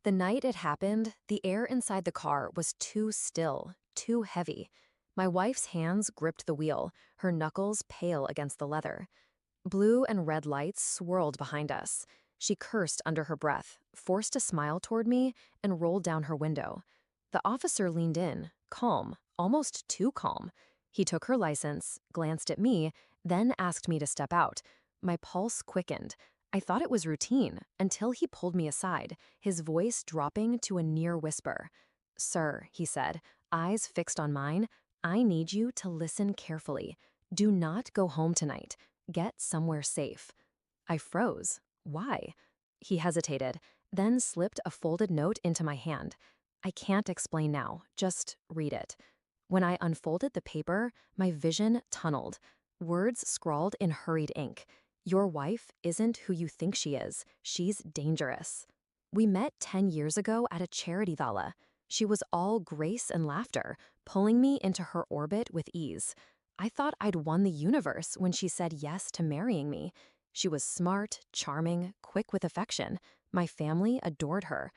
The night it happened, the air inside the car was too still, too heavy. My wife's hands gripped the wheel, her knuckles pale against the leather. Blue and red lights swirled behind us. She cursed under her breath, forced a smile toward me, and rolled down her window. The officer leaned in, calm, almost too calm. He took her license, glanced at me, then asked me to step out. My pulse quickened. I thought it was routine until he pulled me aside, his voice dropping to a near whisper. "Sir," he said, eyes fixed on mine, "I need you to listen carefully. Do not go home tonight. Get somewhere safe." I froze. Why? He hesitated, then slipped a folded note into my hand. "I can't explain now. Just read it." When I unfolded the paper, my vision tunneled. Words scrawled in hurried ink. "Your wife isn't who you think she is. She's dangerous." We met 10 years ago at a charity gala. She was all grace and laughter, pulling me into her orbit with ease. I thought I'd won the universe when she said yes to marrying me. She was smart, charming, quick with affection. My family adored her.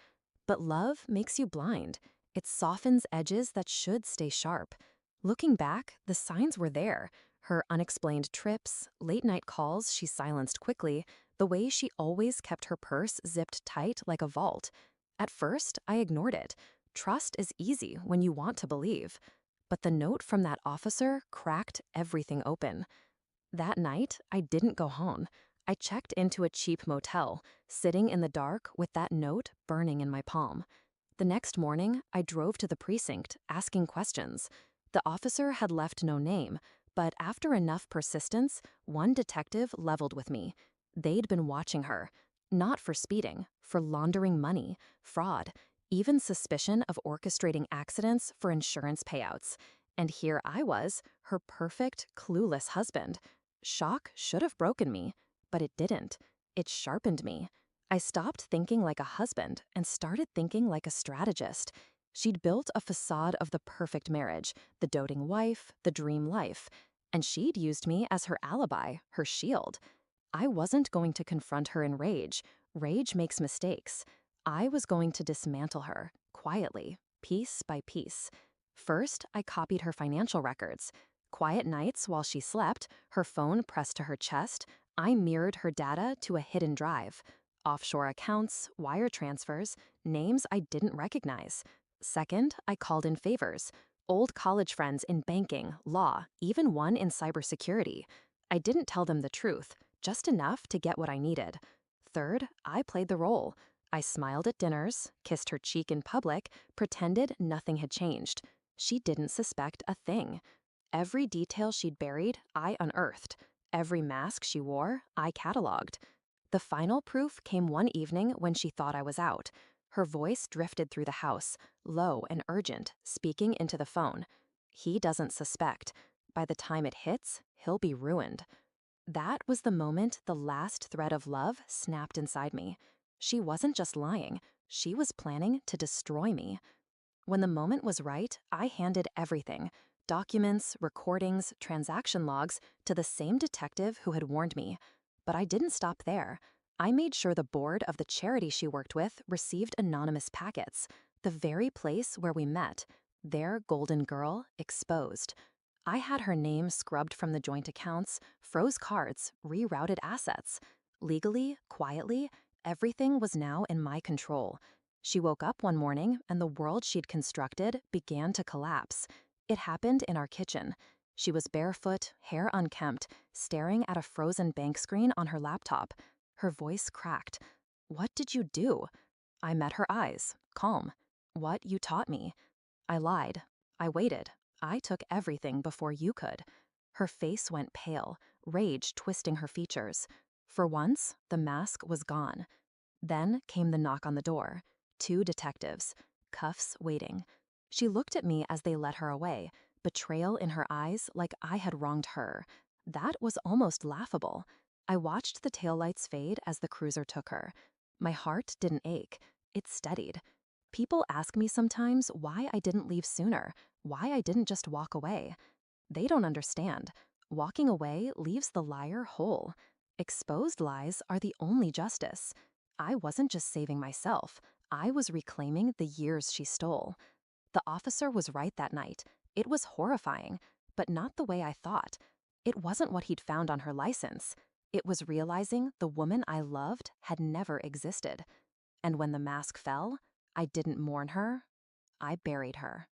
But love makes you blind. It softens edges that should stay sharp. Looking back, the signs were there. Her unexplained trips, late-night calls she silenced quickly, the way she always kept her purse zipped tight like a vault. At first, I ignored it. Trust is easy when you want to believe. But the note from that officer cracked everything open. That night, I didn't go home. I checked into a cheap motel, sitting in the dark with that note burning in my palm. The next morning, I drove to the precinct, asking questions. The officer had left no name, but after enough persistence, one detective leveled with me. They'd been watching her, not for speeding, for laundering money, fraud, even suspicion of orchestrating accidents for insurance payouts. And here I was, her perfect, clueless husband. Shock should have broken me, but it didn't. It sharpened me. I stopped thinking like a husband and started thinking like a strategist. She'd built a facade of the perfect marriage, the doting wife, the dream life, and she'd used me as her alibi, her shield. I wasn't going to confront her in rage. Rage makes mistakes. I was going to dismantle her, quietly, piece by piece. First, I copied her financial records. Quiet nights while she slept, her phone pressed to her chest, I mirrored her data to a hidden drive. Offshore accounts, wire transfers, names I didn't recognize. Second, I called in favors. Old college friends in banking, law, even one in cybersecurity. I didn't tell them the truth, just enough to get what I needed. Third, I played the role. I smiled at dinners, kissed her cheek in public, pretended nothing had changed. She didn't suspect a thing. Every detail she'd buried, I unearthed. Every mask she wore, I cataloged. The final proof came one evening when she thought I was out. Her voice drifted through the house, low and urgent, speaking into the phone. "He doesn't suspect. By the time it hits, he'll be ruined." That was the moment the last thread of love snapped inside me. She wasn't just lying. She was planning to destroy me. When the moment was right, I handed everything, documents, recordings, transaction logs, to the same detective who had warned me. But I didn't stop there. I made sure the board of the charity she worked with received anonymous packets, the very place where we met, their golden girl exposed. I had her name scrubbed from the joint accounts, froze cards, rerouted assets. Legally, quietly, everything was now in my control. She woke up one morning and the world she'd constructed began to collapse. It happened in our kitchen. She was barefoot, hair unkempt, staring at a frozen bank screen on her laptop. Her voice cracked. "What did you do?" I met her eyes, calm. "What you taught me." I lied. I waited. I took everything before you could. Her face went pale, rage twisting her features. For once, the mask was gone. Then came the knock on the door. 2 detectives, cuffs waiting. She looked at me as they led her away, betrayal in her eyes like I had wronged her. That was almost laughable. I watched the taillights fade as the cruiser took her. My heart didn't ache. It steadied. People ask me sometimes why I didn't leave sooner, why I didn't just walk away. They don't understand. Walking away leaves the liar whole. Exposed lies are the only justice. I wasn't just saving myself. I was reclaiming the years she stole. The officer was right that night. It was horrifying, but not the way I thought. It wasn't what he'd found on her license. It was realizing the woman I loved had never existed. And when the mask fell, I didn't mourn her, I buried her.